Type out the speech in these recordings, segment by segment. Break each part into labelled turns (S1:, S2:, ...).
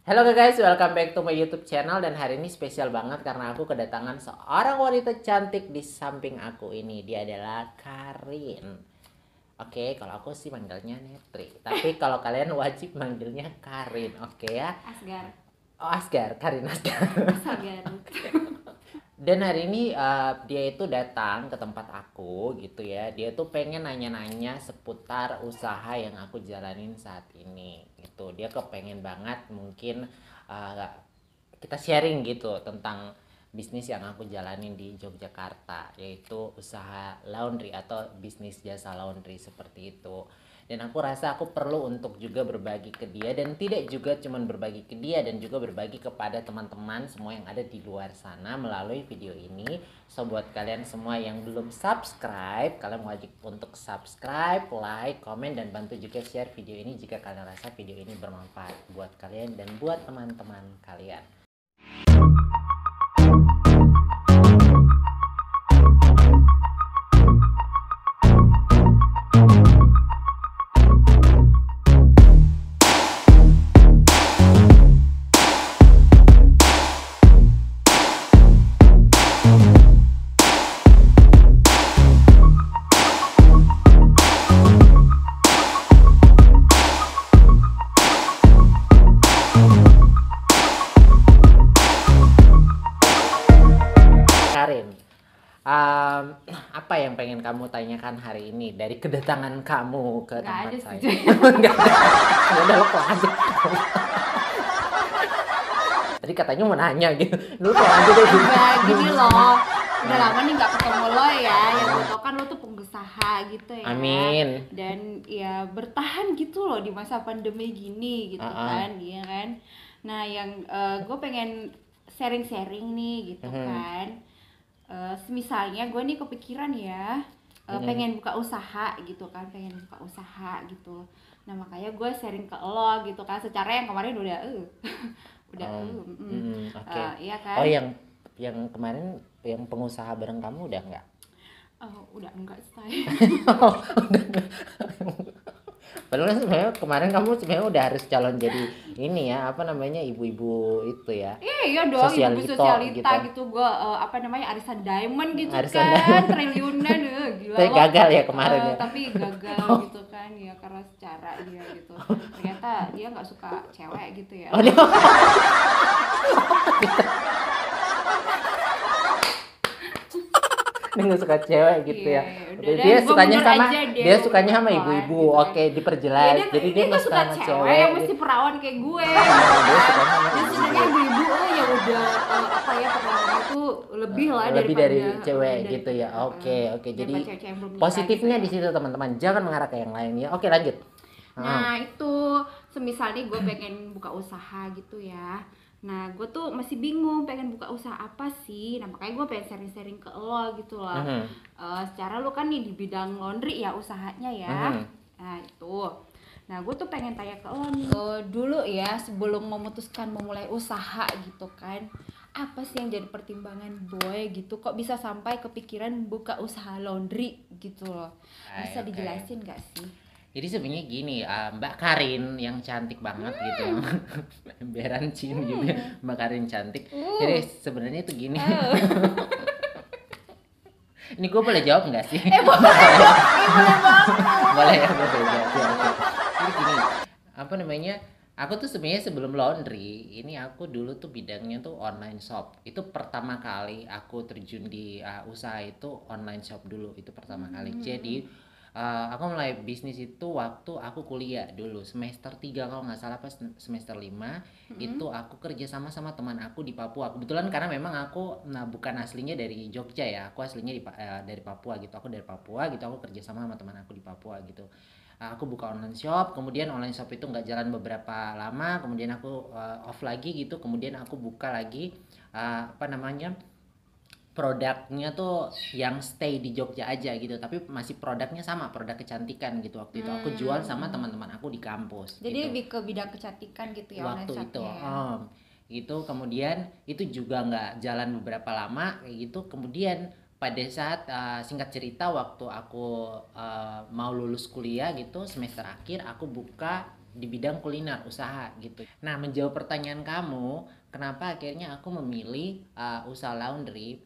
S1: Halo guys, welcome back to my YouTube channel dan hari ini spesial banget karena aku kedatangan seorang wanita cantik di samping aku ini. Dia adalah Karin. Oke, kalau aku sih manggilnya Netri. Tapi kalau kalian wajib manggilnya Karin, oke ya?
S2: Asgar.
S1: Oh, Asgar, Karin Asgar.
S2: Asal Garut.
S1: Dan hari ini dia itu datang ke tempat aku gitu ya. Dia tuh pengen nanya-nanya seputar usaha yang aku jalanin saat ini gitu. Dia kepengen banget mungkin uh, kita sharing gitu tentang bisnis yang aku jalanin di Yogyakarta, yaitu usaha laundry atau bisnis jasa laundry seperti itu. Dan aku rasa aku perlu untuk juga berbagi ke dia, dan tidak juga cuman berbagi ke dia dan juga berbagi kepada teman-teman semua yang ada di luar sana melalui video ini. So buat kalian semua yang belum subscribe, kalian wajib untuk subscribe, like, komen, dan bantu juga share video ini jika kalian rasa video ini bermanfaat buat kalian dan buat teman-teman kalian. Karin, um, apa yang pengen kamu tanyakan hari ini dari kedatangan kamu ke
S2: Nggak
S1: tempat
S2: ada
S1: saya?
S2: sih.
S1: Enggak ada. Ya udah lo pulang aja. Tadi katanya mau nanya gitu. Lu pulang aja deh.
S2: Enggak, gini loh. Udah lama nih nggak ketemu lo ya. Yang gue tau kan lo tuh pengusaha gitu ya.
S1: Amin.
S2: Dan ya bertahan gitu loh di masa pandemi gini gitu kan, iya kan. Nah yang gue pengen sharing-sharing nih gitu kan. Misalnya gue nih kepikiran ya, pengen buka usaha gitu kan, pengen buka usaha gitu. Nah makanya gue sharing ke lo gitu kan, secara yang kemarin udah udah
S1: Oke.
S2: iya
S1: Oh,
S2: kan.
S1: yang kemarin yang pengusaha bareng kamu udah enggak?
S2: Udah enggak say.
S1: Padahal sebenarnya kemarin kamu sebenarnya udah harus calon jadi ini ya, apa namanya, ibu-ibu itu ya.
S2: Iya dong, ibu
S1: Sosialito
S2: sosialita
S1: gitu.
S2: gitu, gue apa namanya, arisan diamond gitu
S1: Arisan
S2: kan,
S1: diamond.
S2: triliunan, gila
S1: Tapi
S2: lo.
S1: gagal ya kemarin ya.
S2: Tapi gagal gitu kan, ya karena secara dia gitu. Ternyata dia nggak suka cewek gitu ya.
S1: Oh, dia, dia nggak suka cewek gitu
S2: Iya,
S1: ya.
S2: udah
S1: Tapi
S2: deh,
S1: dia
S2: gue
S1: sukanya
S2: mundur
S1: sama
S2: aja deh,
S1: dia
S2: gue
S1: sukanya
S2: mundur
S1: sama
S2: pelan
S1: ibu-ibu.
S2: gitu kan.
S1: Oke,
S2: Iya,
S1: diperjelas. Jadi dia nggak suka
S2: suka
S1: sama
S2: cewek
S1: cewek
S2: yang mesti
S1: gitu.
S2: perawan kayak gue
S1: Dia
S2: gitu
S1: sukanya
S2: kan.
S1: sama
S2: Dan
S1: ibu-ibu.
S2: sebenarnya ibu-ibu ya udah apa ya, perawannya tuh lebih lah
S1: Lebih
S2: daripada
S1: dari cewek gitu
S2: daripada
S1: ya. Oke, oke. Jadi
S2: daripada cewek-cewek yang belum nikah gitu
S1: positifnya
S2: ya.
S1: di situ teman-teman. Jangan mengarah ke yang lain ya. Oke, lanjut.
S2: Nah itu semisalnya gue pengen buka usaha gitu ya. Nah gue tuh masih bingung pengen buka usaha apa sih. Nah makanya gue pengen sharing-sharing ke lo gitu loh. Secara lo kan nih di bidang laundry ya usahanya ya. Nah itu. Nah gue tuh pengen tanya ke lo nih. Dulu ya sebelum memutuskan memulai usaha gitu kan, apa sih yang jadi pertimbangan boy gitu, kok bisa sampai kepikiran buka usaha laundry gitu loh. Bisa
S1: Oke.
S2: dijelasin gak sih?
S1: Jadi sebenarnya gini, Mbak Karin yang cantik banget gitu, beran cium juga Mbak Karin cantik. Jadi sebenarnya itu gini. Ini gue boleh jawab nggak sih?
S2: Boleh banget.
S1: Boleh ya, boleh jawab. Ya, oke. Jadi gini, apa namanya? Aku tuh sebenarnya sebelum laundry, ini aku dulu tuh bidangnya tuh online shop. Itu pertama kali aku terjun di usaha itu online shop dulu. Itu pertama kali. Jadi aku mulai bisnis itu waktu aku kuliah dulu semester 3 kalau nggak salah, pas semester 5 itu aku kerja sama teman aku di Papua. Kebetulan karena memang aku bukan aslinya dari Jogja ya, aku aslinya dari Papua gitu. Aku dari Papua gitu, aku kerja sama teman aku di Papua gitu. Aku buka online shop, kemudian online shop itu nggak jalan beberapa lama, kemudian aku off lagi gitu, kemudian aku buka lagi apa namanya, produknya tuh yang stay di Jogja aja gitu, tapi masih produknya sama, produk kecantikan gitu. Waktu itu aku jual sama teman-teman aku di kampus
S2: Jadi
S1: gitu
S2: lebih ke bidang kecantikan gitu ya online
S1: waktu itu.
S2: shopnya ya.
S1: Gitu, kemudian itu juga nggak jalan beberapa lama kayak gitu. Kemudian pada saat singkat cerita, waktu aku mau lulus kuliah gitu semester akhir, aku buka di bidang kuliner usaha gitu. Nah, menjawab pertanyaan kamu, kenapa akhirnya aku memilih usaha laundry?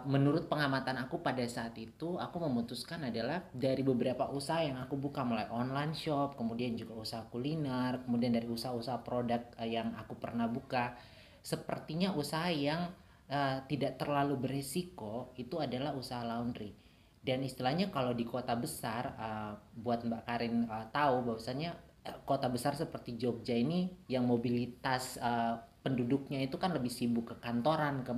S1: Menurut pengamatan aku pada saat itu, aku memutuskan adalah dari beberapa usaha yang aku buka, mulai online shop, kemudian juga usaha kuliner, kemudian dari usaha-usaha produk yang aku pernah buka, sepertinya usaha yang tidak terlalu berisiko itu adalah usaha laundry. Dan istilahnya kalau di kota besar, buat Mbak Karin tahu bahwasanya kota besar seperti Jogja ini yang mobilitas penduduknya itu kan lebih sibuk ke kantoran, ke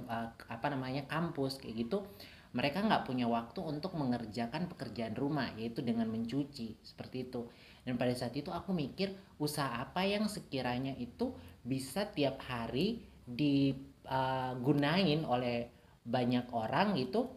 S1: kampus kayak gitu, mereka nggak punya waktu untuk mengerjakan pekerjaan rumah, yaitu dengan mencuci seperti itu. Dan pada saat itu aku mikir usaha apa yang sekiranya itu bisa tiap hari digunain oleh banyak orang gitu,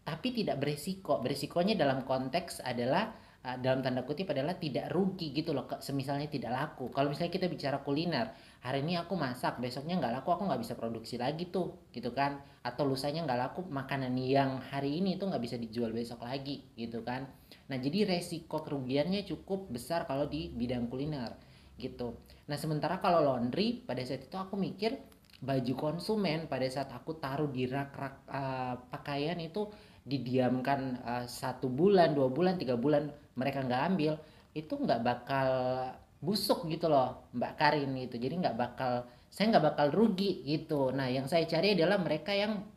S1: tapi tidak beresiko. Beresikonya dalam konteks adalah dalam tanda kutip adalah tidak rugi gitu loh, semisalnya tidak laku. Kalau misalnya kita bicara kuliner, hari ini aku masak, besoknya nggak laku, aku nggak bisa produksi lagi tuh gitu kan, atau lusanya nggak laku, makanan yang hari ini itu nggak bisa dijual besok lagi gitu kan. Nah, jadi resiko kerugiannya cukup besar kalau di bidang kuliner gitu. Nah, sementara kalau laundry, pada saat itu aku mikir baju konsumen pada saat aku taruh di rak-rak pakaian itu didiamkan 1 bulan, 2 bulan, 3 bulan, mereka nggak ambil, itu nggak bakal busuk gitu loh Mbak Karin gitu. Jadi saya nggak bakal rugi gitu. Nah, yang saya cari adalah mereka yang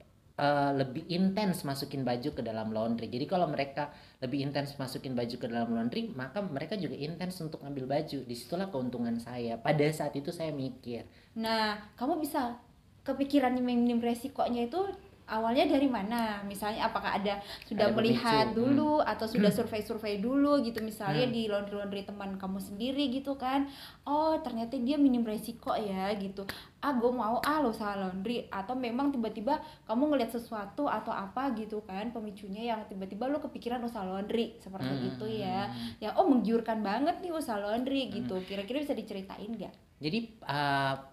S1: lebih intens masukin baju ke dalam laundry. Jadi kalau mereka lebih intens masukin baju ke dalam laundry, maka mereka juga intens untuk ngambil baju. Disitulah keuntungan saya. Pada saat itu saya mikir.
S2: Nah, kamu bisa kepikiran minim resikonya itu awalnya dari mana? Misalnya apakah sudah
S1: Ada
S2: melihat
S1: pemicu.
S2: dulu atau sudah survei-survei dulu gitu, misalnya di laundry teman kamu sendiri gitu kan. Oh, ternyata dia minim resiko ya gitu. Gue mau lo usaha laundry, atau memang tiba-tiba kamu ngelihat sesuatu atau apa gitu kan pemicunya yang tiba-tiba lo kepikiran usaha laundry seperti itu ya. Ya, menggiurkan banget nih usaha laundry gitu. Kira-kira bisa diceritain gak?
S1: Jadi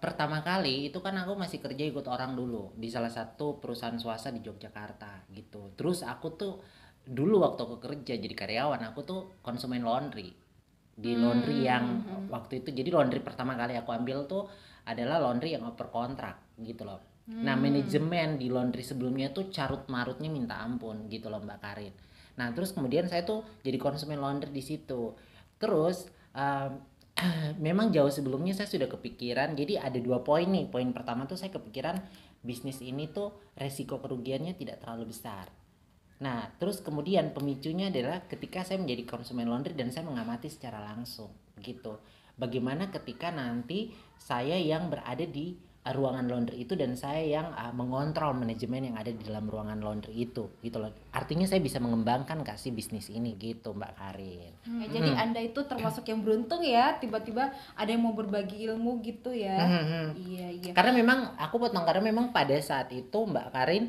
S1: pertama kali itu kan aku masih kerja ikut orang dulu di salah satu perusahaan swasta di Yogyakarta gitu. Terus aku tuh dulu waktu aku kerja jadi karyawan, aku tuh konsumen laundry. Di laundry yang waktu itu, jadi laundry pertama kali aku ambil tuh adalah laundry yang oper kontrak gitu loh. Nah, manajemen di laundry sebelumnya tuh carut marutnya minta ampun gitu loh Mbak Karin. Nah, terus kemudian saya tuh jadi konsumen laundry di situ. Terus memang jauh sebelumnya saya sudah kepikiran. Jadi ada 2 poin nih. Poin pertama tuh saya kepikiran bisnis ini tuh resiko kerugiannya tidak terlalu besar. Nah, terus kemudian pemicunya adalah ketika saya menjadi konsumen laundry dan saya mengamati secara langsung gitu. Bagaimana ketika nanti saya yang berada di ruangan laundry itu dan saya yang mengontrol manajemen yang ada di dalam ruangan laundry itu gitu loh. Artinya saya bisa mengembangkan kasih bisnis ini gitu Mbak Karin.
S2: Jadi Anda itu termasuk yang beruntung ya, tiba-tiba ada yang mau berbagi ilmu gitu ya. Iya.
S1: Karena memang aku potong, karena memang pada saat itu Mbak Karin,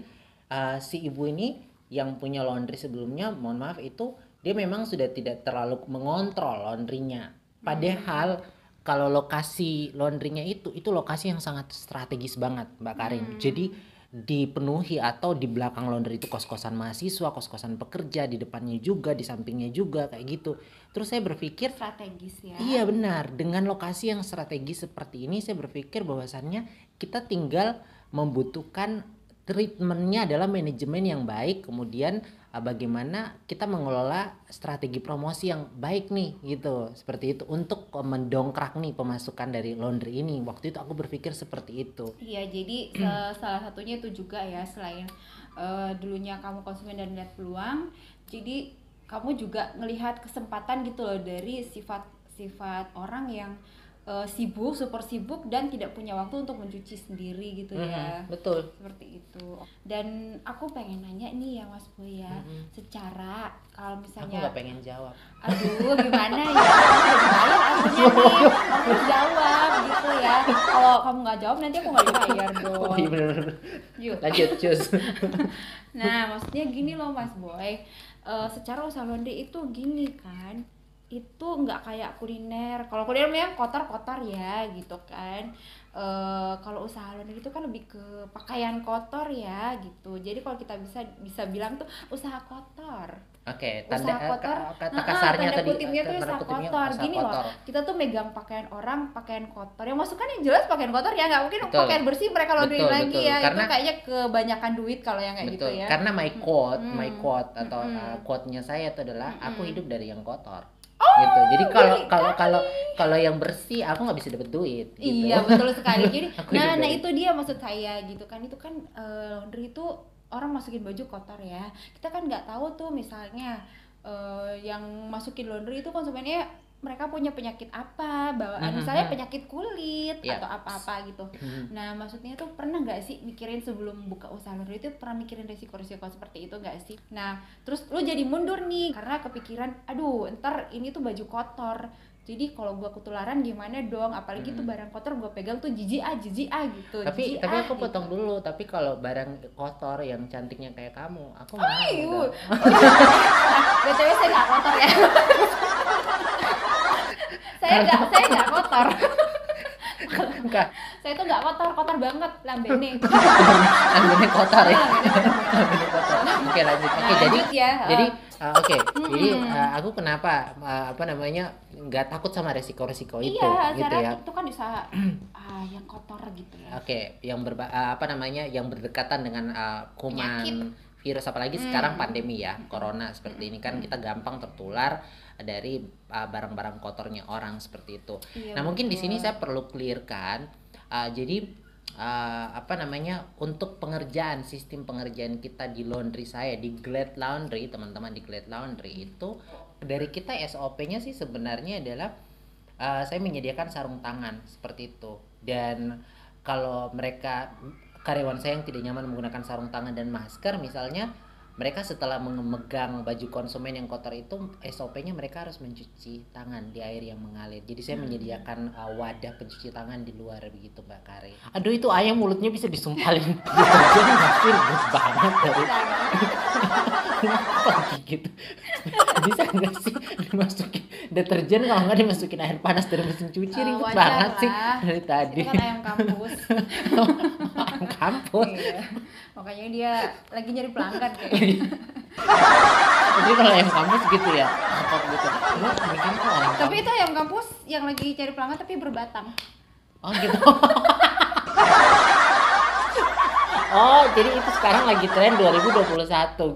S1: si ibu ini yang punya laundry sebelumnya, mohon maaf, itu dia memang sudah tidak terlalu mengontrol laundrynya. Padahal kalau lokasi laundrynya itu lokasi yang sangat strategis banget Mbak Karin. Jadi dipenuhi, atau di belakang laundry itu kos-kosan mahasiswa, kos-kosan pekerja, di depannya juga, di sampingnya juga kayak gitu. Terus saya berpikir
S2: Strategis ya.
S1: iya benar, dengan lokasi yang strategis seperti ini saya berpikir bahwasannya kita tinggal membutuhkan treatmentnya adalah manajemen yang baik, kemudian bagaimana kita mengelola strategi promosi yang baik nih gitu, seperti itu, untuk mendongkrak nih pemasukan dari laundry ini. Waktu itu aku berpikir seperti itu.
S2: Iya, jadi salah satunya itu juga ya, selain dulunya kamu konsumen dan lihat peluang, jadi kamu juga ngelihat kesempatan gitu loh dari sifat orang yang super sibuk dan tidak punya waktu untuk mencuci sendiri gitu ya.
S1: Betul.
S2: Seperti itu. Dan aku pengen nanya nih ya Mas Boy ya, secara kalau
S1: Aku
S2: misalnya
S1: nggak pengen jawab.
S2: aduh gimana ya, udah dibayar aslinya nih, kamu jawab gitu ya. Kalau kamu nggak jawab nanti aku nggak dibayar dong.
S1: Oh iya benar.
S2: Yuk.
S1: Lanjut, cus.
S2: Nah, maksudnya gini loh Mas Boy, secara usaha laundry itu gini kan, itu nggak kayak kuliner. Kalau kuliner memang kotor-kotor ya gitu kan. Kalau usaha laundry itu kan lebih ke pakaian kotor ya gitu. Jadi kalau kita bisa bilang tuh usaha kotor
S1: Oke,
S2: Usaha kotor,
S1: kata kasarnya
S2: tanda
S1: tadi,
S2: kutipnya tuh
S1: tanda
S2: usaha
S1: kutipnya
S2: kotor.
S1: usaha
S2: Gini loh,
S1: kotor.
S2: kita tuh megang pakaian orang, pakaian kotor. Yang masuk kan yang jelas pakaian kotor ya, nggak mungkin
S1: Betul.
S2: pakaian bersih mereka laundryin
S1: Betul,
S2: lagi
S1: betul.
S2: ya.
S1: Karena-
S2: Itu kayaknya kebanyakan duit kalau yang kayak gitu
S1: Betul,
S2: ya.
S1: karena my quote atau quote-nya saya itu adalah aku hidup dari yang kotor. Gitu. Jadi kalau yang bersih aku nggak bisa dapet duit. Gitu.
S2: Iya betul sekali. Jadi
S1: Aku hidup
S2: nah
S1: dari-
S2: itu dia maksud saya gitu kan. Itu kan laundry itu orang masukin baju kotor ya. Kita kan nggak tahu tuh misalnya yang masukin laundry itu konsumennya mereka punya penyakit apa, bawaan misalnya penyakit kulit
S1: Yeah.
S2: atau apa-apa gitu. Nah maksudnya tuh pernah nggak sih mikirin sebelum buka usaha laundry itu pernah mikirin resiko-resiko seperti itu nggak sih? Nah terus lu jadi mundur nih karena kepikiran, aduh ntar ini tuh baju kotor. Jadi kalau gua ketularan gimana dong? Apalagi tuh barang kotor gua pegang tuh jijik gitu.
S1: Tapi
S2: jijik
S1: aku
S2: gitu.
S1: potong dulu. Tapi kalau barang kotor yang cantiknya kayak kamu, aku mau.
S2: Ayu.
S1: dong.
S2: BTW saya nggak kotor ya. saya nggak kotor.
S1: Enggak,
S2: Saya tuh nggak kotor banget lambene.
S1: lambene kotor ya. Lambene kotor. Oke lanjut. Oke
S2: Nah,
S1: jadi
S2: lanjut ya.
S1: oke. Jadi aku kenapa apa namanya nggak takut sama resiko-resiko itu
S2: Iya,
S1: gitu
S2: karena
S1: ya.
S2: itu kan usaha yang kotor gitu ya.
S1: Oke, yang apa namanya yang berdekatan dengan kuman
S2: Penyakit.
S1: virus, apalagi sekarang pandemi ya, corona seperti ini kan kita gampang tertular dari barang-barang kotornya orang seperti itu.
S2: Iya,
S1: Nah mungkin di
S2: betul.
S1: sini saya perlu clearkan, jadi apa namanya untuk pengerjaan sistem pengerjaan kita di laundry saya di Glad Laundry, teman-teman di Glad Laundry itu dari kita SOP-nya sih sebenarnya adalah saya menyediakan sarung tangan seperti itu. Dan kalau mereka karyawan saya yang tidak nyaman menggunakan sarung tangan dan masker misalnya, mereka setelah memegang baju konsumen yang kotor itu SOP-nya mereka harus mencuci tangan di air yang mengalir. Jadi saya menyediakan wadah pencuci tangan di luar begitu Mbak Kare. Aduh itu ayam mulutnya bisa disumpalin deterjen nggak sih? Ribet banget dari apa gitu. Bisa nggak sih dimasukin deterjen, kalau nggak dimasukin air panas dari mesin cuci? Ribet
S2: Wajar
S1: banget sih
S2: lah.
S1: dari tadi.
S2: Itu kan ayam kampus.
S1: Ayam kampus.
S2: Iya. Makanya dia lagi nyari pelanggan kayak.
S1: Jadi kalau ayam kampus gitu ya, apa gitu. Lu bikin tuh ayam
S2: Tapi itu ayam kampus yang lagi cari pelanggan tapi berbatang.
S1: Oh gitu. Oh, jadi itu sekarang lagi tren 2021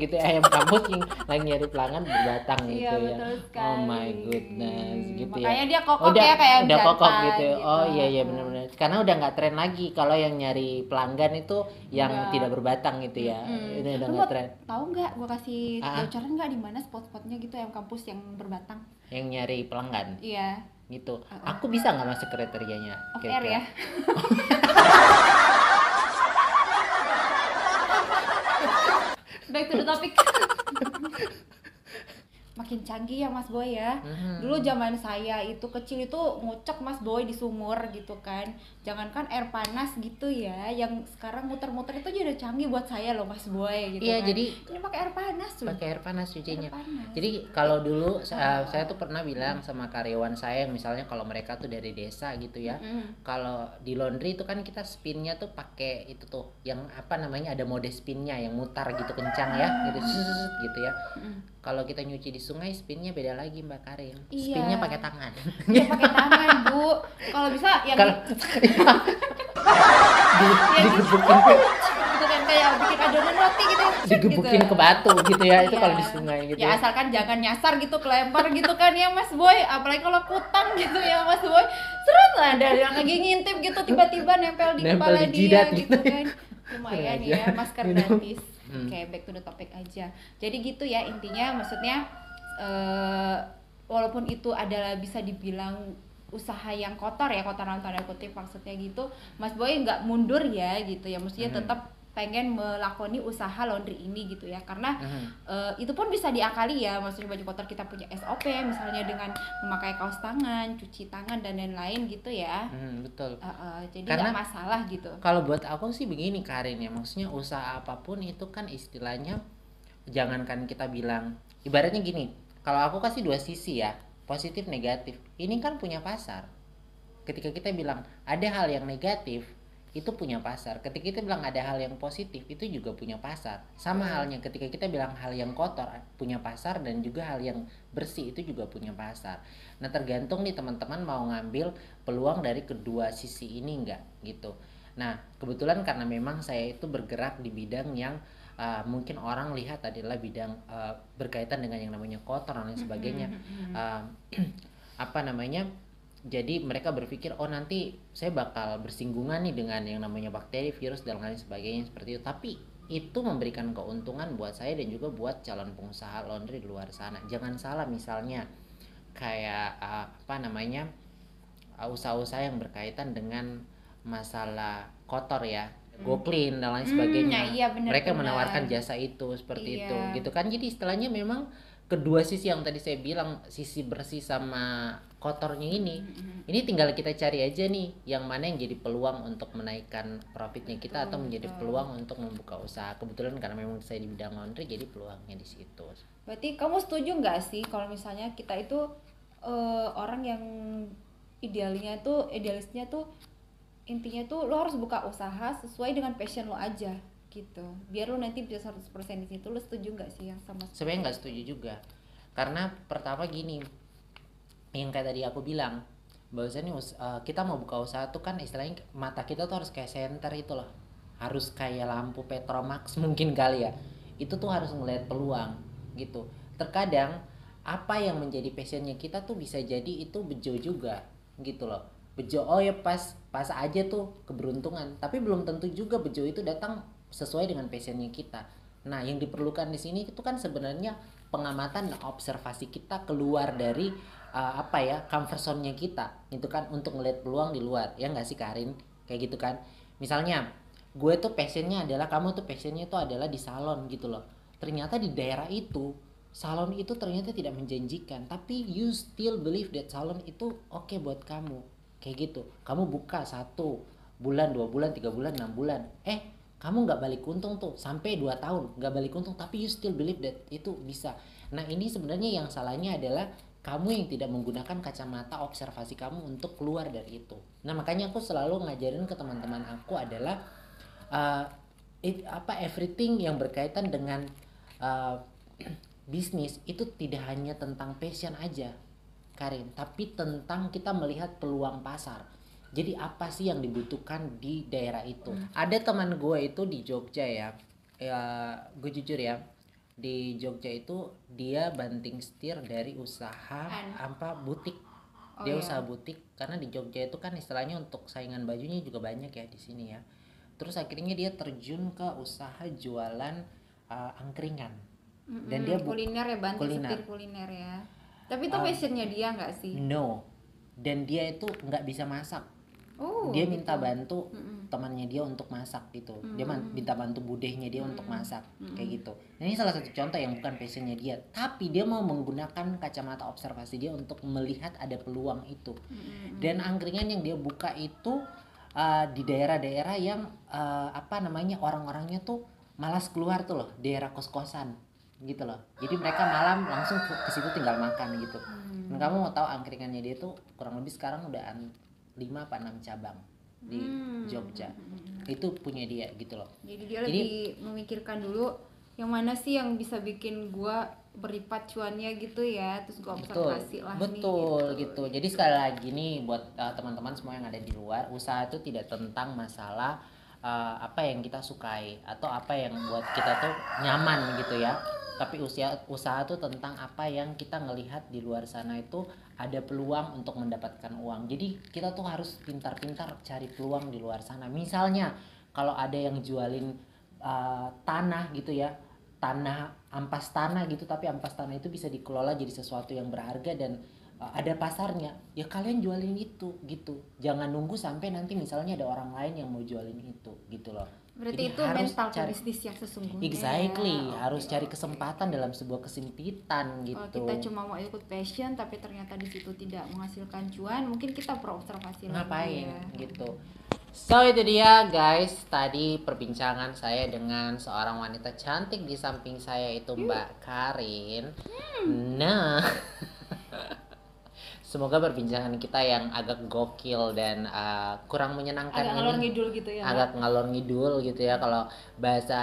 S1: gitu ayam kampus yang lagi nyari pelanggan berbatang gitu
S2: Iya,
S1: ya.
S2: betul sekali.
S1: Oh my goodness gitu ya.
S2: Makanya dia kokoh
S1: Udah-
S2: ya kayak
S1: udah kokoh
S2: jantan
S1: gitu.
S2: gitu.
S1: Oh iya benar-benar. Karena udah nggak tren lagi kalau yang nyari pelanggan itu yang
S2: Udah.
S1: tidak berbatang gitu ya. Ini udah
S2: Lu
S1: nggak
S2: mau
S1: tren.
S2: tahu nggak gua kasih
S1: Ah.
S2: bocoran nggak di mana spot-spotnya gitu ayam kampus yang berbatang?
S1: Yang nyari pelanggan
S2: Iya.
S1: gitu. Aku bisa nggak masuk kriterianya?
S2: Off air ya. Back to the topic. Makin canggih ya Mas Boy ya. Dulu zaman saya itu kecil itu ngucek Mas Boy di sumur gitu kan. Jangankan air panas gitu ya, yang sekarang muter-muter itu udah canggih buat saya loh Mas Boy gitu
S1: Iya,
S2: kan.
S1: jadi
S2: ini pakai air panas loh.
S1: pakai air panas cucinya.
S2: Air panas.
S1: Jadi kalau dulu saya tuh pernah bilang sama karyawan saya yang misalnya kalau mereka tuh dari desa gitu ya, kalau di laundry itu kan kita spinnya tuh pakai itu tuh yang apa namanya ada mode spinnya yang mutar gitu kencang ya, gitu susut gitu ya. Kalau kita nyuci di sungai spinnya beda lagi Mbak Karin.
S2: Iya.
S1: Spinnya pakai tangan.
S2: Ya pakai tangan Bu. Kalau bisa yang
S1: Kalau digebukin
S2: gitu kan kayak bikin adonan roti gitu.
S1: digebukin
S2: gitu.
S1: ke batu gitu ya, itu
S2: Iya.
S1: kalau di sungai gitu.
S2: Ya asalkan jangan nyasar gitu kelempar gitu kan ya Mas Boy, apalagi kalau kutang gitu ya Mas Boy. Seret lah ada yang lagi ngintip gitu tiba-tiba nempel di
S1: Nempel
S2: kepala
S1: di jidat
S2: dia
S1: gitu.
S2: gitu kan. Lumayan
S1: Sengaja.
S2: ya masker gratis. Kayak back to the topic aja. Jadi gitu ya intinya, maksudnya walaupun itu adalah bisa dibilang usaha yang kotor ya, kotoran tanda kutip maksudnya gitu, Mas Boy nggak mundur ya gitu ya, maksudnya tetap pengen melakoni usaha laundry ini gitu ya, karena itu pun bisa diakali ya, maksudnya baju kotor kita punya SOP misalnya dengan memakai kaos tangan, cuci tangan dan lain-lain gitu ya.
S1: Betul.
S2: Jadi
S1: Karena
S2: nggak masalah gitu.
S1: kalau buat aku sih begini Karin ya, maksudnya usaha apapun itu kan istilahnya jangankan kita bilang, ibaratnya gini, kalau aku kasih dua sisi ya, positif negatif. Ini kan punya pasar. Ketika kita bilang ada hal yang negatif, itu punya pasar. Ketika kita bilang ada hal yang positif, itu juga punya pasar. Sama halnya ketika kita bilang hal yang kotor punya pasar, dan juga hal yang bersih itu juga punya pasar. Nah, tergantung nih teman-teman mau ngambil peluang dari kedua sisi ini enggak gitu. Nah, kebetulan karena memang saya itu bergerak di bidang yang mungkin orang lihat adalah bidang berkaitan dengan yang namanya kotor dan lain sebagainya. Apa namanya, jadi mereka berpikir oh nanti saya bakal bersinggungan nih dengan yang namanya bakteri, virus dan lain sebagainya seperti itu. Tapi itu memberikan keuntungan buat saya dan juga buat calon pengusaha laundry di luar sana. Jangan salah, misalnya kayak apa namanya, usaha-usaha yang berkaitan dengan masalah kotor ya, go clean dan lain sebagainya.
S2: Iya, bener,
S1: Mereka
S2: bener.
S1: menawarkan jasa itu seperti
S2: Iya.
S1: itu gitu kan. Jadi istilahnya memang kedua sisi yang tadi saya bilang, sisi bersih sama kotornya ini tinggal kita cari aja nih yang mana yang jadi peluang untuk menaikkan profitnya kita, atau menjadi peluang untuk membuka usaha. Kebetulan karena memang saya di bidang laundry, jadi peluangnya di situ.
S2: Berarti kamu setuju nggak sih kalau misalnya kita itu orang yang idealisnya tuh intinya tuh lo harus buka usaha sesuai dengan passion lo aja gitu, biar lo nanti bisa 100% di situ. Lo setuju nggak sih yang sama?
S1: Sebenarnya nggak setuju juga, karena pertama gini, yang kayak tadi aku bilang, bahwasanya kita mau buka usaha tuh kan istilahnya mata kita tuh harus kayak senter itu loh, harus kayak lampu Petromax mungkin kali ya, itu tuh harus ngeliat peluang gitu. Terkadang apa yang menjadi passionnya kita tuh bisa jadi itu bejo juga gitu loh. Bejo, oh ya pas aja tuh keberuntungan, tapi belum tentu juga bejo itu datang sesuai dengan passionnya kita. Nah, yang diperlukan di sini itu kan sebenarnya pengamatan dan observasi kita keluar dari apa ya, comfort zone-nya kita itu kan, untuk ngeliat peluang di luar, ya nggak sih Karin, kayak gitu kan. Misalnya gue tuh passionnya adalah, kamu tuh passionnya tuh adalah di salon gitu loh, ternyata di daerah itu salon itu ternyata tidak menjanjikan, tapi you still believe that salon itu oke buat kamu, kayak gitu. Kamu buka 1 bulan, 2 bulan, 3 bulan, 6 bulan, kamu nggak balik untung tuh sampai 2 tahun nggak balik untung, tapi you still believe that itu bisa. Nah, ini sebenarnya yang salahnya adalah kamu yang tidak menggunakan kacamata observasi kamu untuk keluar dari itu. Nah, makanya aku selalu ngajarin ke teman-teman aku adalah everything yang berkaitan dengan bisnis itu tidak hanya tentang passion aja, Karin, tapi tentang kita melihat peluang pasar. Jadi apa sih yang dibutuhkan di daerah itu? Ada teman gue itu di Jogja ya, gue jujur ya, di Jogja itu dia banting setir dari usaha butik. Dia usaha butik, karena di Jogja itu kan istilahnya untuk saingan bajunya juga banyak ya di sini ya. Terus akhirnya dia terjun ke usaha jualan angkringan. Dan dia
S2: kuliner ya, banting setir kuliner ya. Tapi itu passionnya dia nggak sih?
S1: No, dan dia itu nggak bisa masak. Dia minta bantu temannya dia untuk masak gitu. Dia minta bantu budehnya dia untuk masak, kayak gitu. Nah, ini salah satu contoh yang bukan passionnya dia, tapi dia mau menggunakan kacamata observasi dia untuk melihat ada peluang itu. Dan angkringan yang dia buka itu di daerah-daerah yang apa namanya, orang-orangnya tuh malas keluar tuh loh, daerah kos-kosan gitu loh. Jadi mereka malam langsung ke situ tinggal makan gitu. Dan kamu mau tahu angkringannya dia tuh kurang lebih sekarang udah 5 apa 6 cabang di Jogja. Itu punya dia gitu loh.
S2: Jadi dia lebih memikirkan dulu yang mana sih yang bisa bikin gua berlipat cuannya gitu ya, terus gua observasi lah.
S1: Betul gitu. Jadi sekali lagi nih buat teman-teman semua yang ada di luar, usaha itu tidak tentang masalah apa yang kita sukai atau apa yang buat kita tuh nyaman gitu ya. Tapi usaha tuh tentang apa yang kita ngelihat di luar sana itu ada peluang untuk mendapatkan uang. Jadi kita tuh harus pintar-pintar cari peluang di luar sana. Misalnya kalau ada yang jualin tanah gitu ya, ampas tanah gitu, tapi ampas tanah itu bisa dikelola jadi sesuatu yang berharga dan ada pasarnya, ya kalian jualin itu gitu. Jangan nunggu sampai nanti misalnya ada orang lain yang mau jualin itu gitu loh.
S2: Berarti jadi itu mental bisnis yang sesungguhnya.
S1: Exactly, harus cari kesempatan dalam sebuah kesempitan gitu.
S2: Kalau kita cuma mau ikut passion tapi ternyata di situ tidak menghasilkan cuan, mungkin kita perlu observasi
S1: ngapain gitu. So itu dia guys, tadi perbincangan saya dengan seorang wanita cantik di samping saya itu Mbak Karin. Nah, semoga perbincangan kita yang agak gokil dan kurang menyenangkan
S2: agak
S1: ini
S2: ngalor ngidul gitu ya,
S1: agak ngalor ngidul gitu ya, kalau bahasa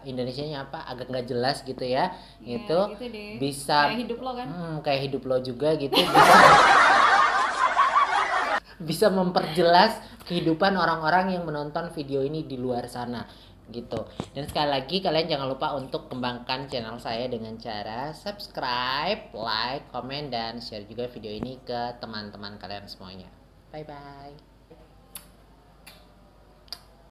S1: Indonesianya apa agak nggak jelas gitu ya,
S2: ya
S1: itu
S2: gitu deh.
S1: bisa
S2: Kayak hidup lo kan.
S1: kayak hidup lo juga gitu, bisa memperjelas kehidupan orang-orang yang menonton video ini di luar sana gitu. Dan sekali lagi kalian jangan lupa untuk kembangkan channel saya dengan cara subscribe, like, komen, dan share juga video ini ke teman-teman kalian semuanya. Bye bye.